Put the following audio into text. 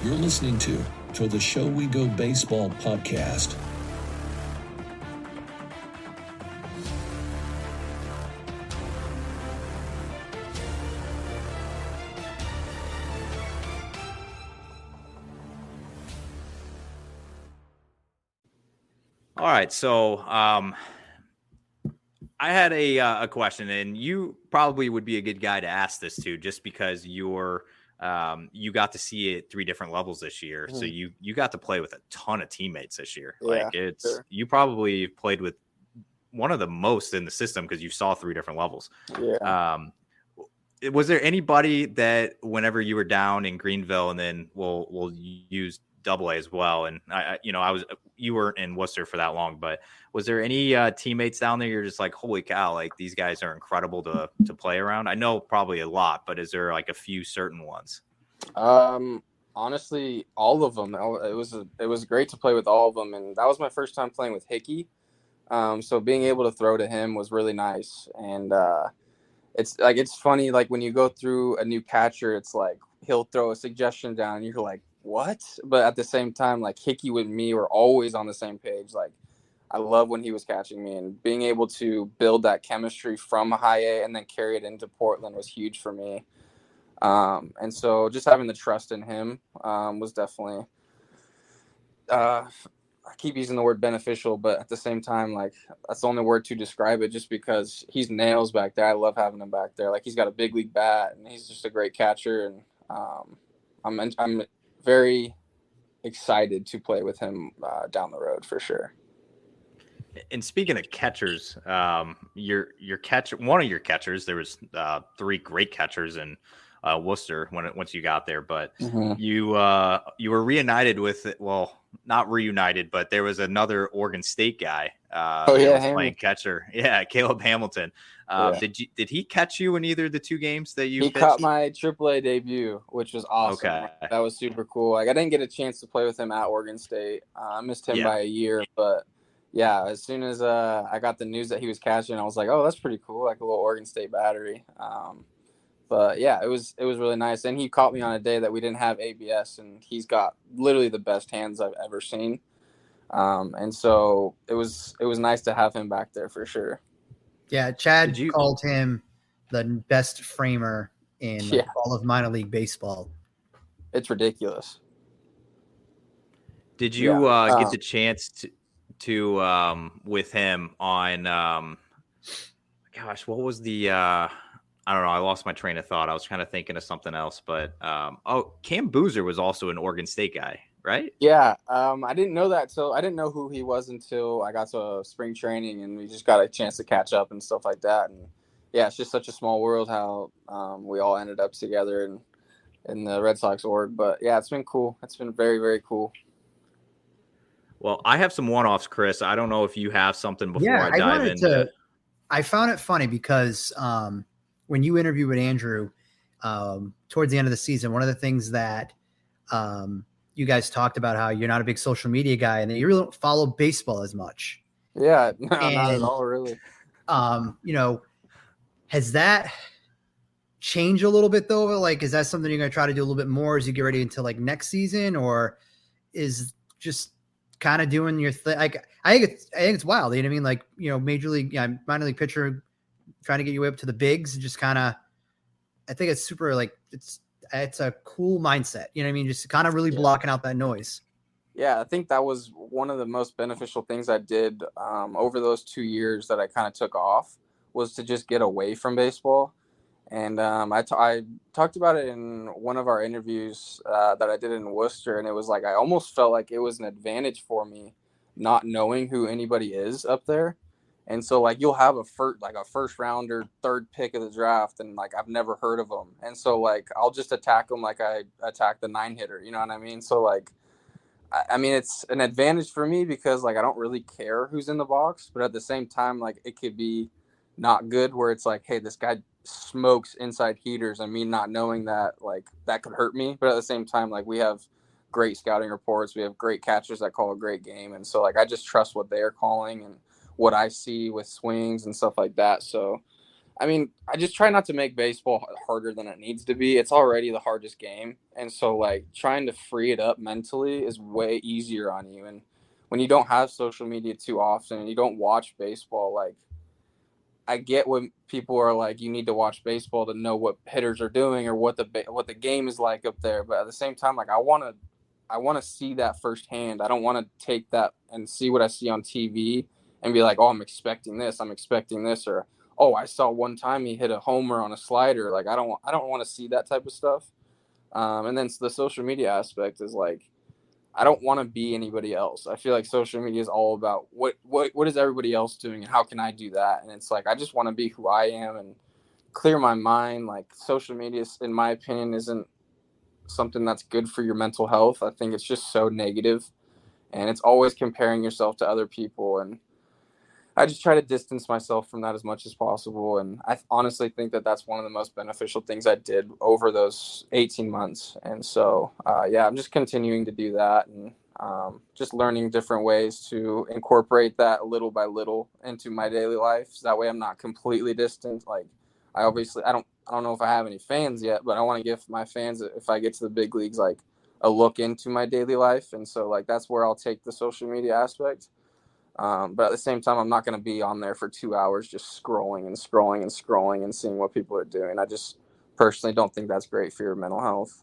You're listening to the Show We Go Baseball podcast. All right, so I had a question, and you probably would be a good guy to ask this to, just because you got to see it 3 different levels this year. Mm-hmm. So you got to play with a ton of teammates this year. Yeah, You probably played with one of the most in the system because you saw 3 different levels. Yeah. Was there anybody that whenever you were down in Greenville, and then we'll use Double A as well, and you weren't in Worcester for that long, but was there any teammates down there you're just like, holy cow, like these guys are incredible to play around? I know probably a lot, but is there like a few certain ones? Honestly, all of them. It was great to play with all of them, and that was my first time playing with Hickey. So being able to throw to him was really nice, and it's funny, like when you go through a new catcher, it's like he'll throw a suggestion down, and you're like, what? But at the same time, like Hickey with me were always on the same page. Like I love when he was catching me, and being able to build that chemistry from high A and then carry it into Portland was huge for me. And so just having the trust in him was definitely I keep using the word beneficial, but at the same time, like that's the only word to describe it, just because he's nails back there. I love having him back there. Like he's got a big league bat, and he's just a great catcher, and I'm very excited to play with him down the road for sure. And speaking of catchers, your catcher, one of your catchers, there was 3 great catchers in Worcester once you got there, but mm-hmm. you were reunited with it. Well, not reunited, but there was another Oregon State guy playing catcher. Yeah, Caleb Hamilton. Did he catch you in either of the 2 games that you pitched? Caught my AAA debut, which was awesome. Okay. That was super cool. Like I didn't get a chance to play with him at Oregon State. I missed him by a year, but yeah, as soon as I got the news that he was catching, I was like, oh, that's pretty cool, like a little Oregon State battery. But yeah, it was really nice. And he caught me on a day that we didn't have ABS, and he's got literally the best hands I've ever seen. And so it was nice to have him back there for sure. Yeah, Chad called him the best framer in all of minor league baseball. It's ridiculous. Did you get the chance to with him on gosh, what was the I don't know, I lost my train of thought. I was kind of thinking of something else, but Cam Boozer was also an Oregon State guy, right? Yeah, I didn't know that. So I didn't know who he was until I got to spring training, and we just got a chance to catch up and stuff like that. And yeah, it's just such a small world how we all ended up together in the Red Sox org. But yeah, it's been cool. It's been very, very cool. Well, I have some one-offs, Chris. I don't know if you have something before I dive into. I found it funny because when you interviewed with Andrew towards the end of the season, one of the things that you guys talked about how you're not a big social media guy and that you really don't follow baseball as much. Yeah, no, not at all, really. Has that changed a little bit though? Like, is that something you're going to try to do a little bit more as you get ready until like next season, or is just kind of doing your thing? Like, I think it's wild. You know what I mean? Like, major league, minor league pitcher trying to get you up to the bigs, just kind of, I think it's super, like, it's a cool mindset. You know what I mean? Just kind of really blocking out that noise. Yeah, I think that was one of the most beneficial things I did over those 2 years that I kind of took off, was to just get away from baseball. And I talked about it in one of our interviews that I did in Worcester, and it was like I almost felt like it was an advantage for me not knowing who anybody is up there. And so like you'll have a first rounder, 3rd pick of the draft, and like I've never heard of them. And so like I'll just attack them like I attack the 9-hitter, you know what I mean? So like I mean it's an advantage for me because like I don't really care who's in the box, but at the same time like it could be not good where it's like, hey, this guy smokes inside heaters, and me not knowing that, like that could hurt me. But at the same time, like we have great scouting reports, we have great catchers that call a great game, and so like I just trust what they're calling and what I see with swings and stuff like that. So I mean, I just try not to make baseball harder than it needs to be. It's already the hardest game. And so, like, trying to free it up mentally is way easier on you. And when you don't have social media too often and you don't watch baseball, like, I get when people are like, you need to watch baseball to know what hitters are doing or what the game is like up there. But at the same time, like, I want to see that firsthand. I don't want to take that and see what I see on TV and be like, oh, I'm expecting this, or oh, I saw one time he hit a homer on a slider. Like, I don't want to see that type of stuff. And then the social media aspect is like, I don't want to be anybody else. I feel like social media is all about what is everybody else doing and how can I do that? And it's like, I just want to be who I am and clear my mind. Like, social media, in my opinion, isn't something that's good for your mental health. I think it's just so negative, and it's always comparing yourself to other people. And I just try to distance myself from that as much as possible. And I honestly think that that's one of the most beneficial things I did over those 18 months. And so, yeah, I'm just continuing to do that, and just learning different ways to incorporate that little by little into my daily life. So that way I'm not completely distant. Like, I don't know if I have any fans yet, but I want to give my fans, if I get to the big leagues, like a look into my daily life. And so, like, that's where I'll take the social media aspect. But at the same time, I'm not going to be on there for 2 hours just scrolling and scrolling and scrolling and seeing what people are doing. I just personally don't think that's great for your mental health.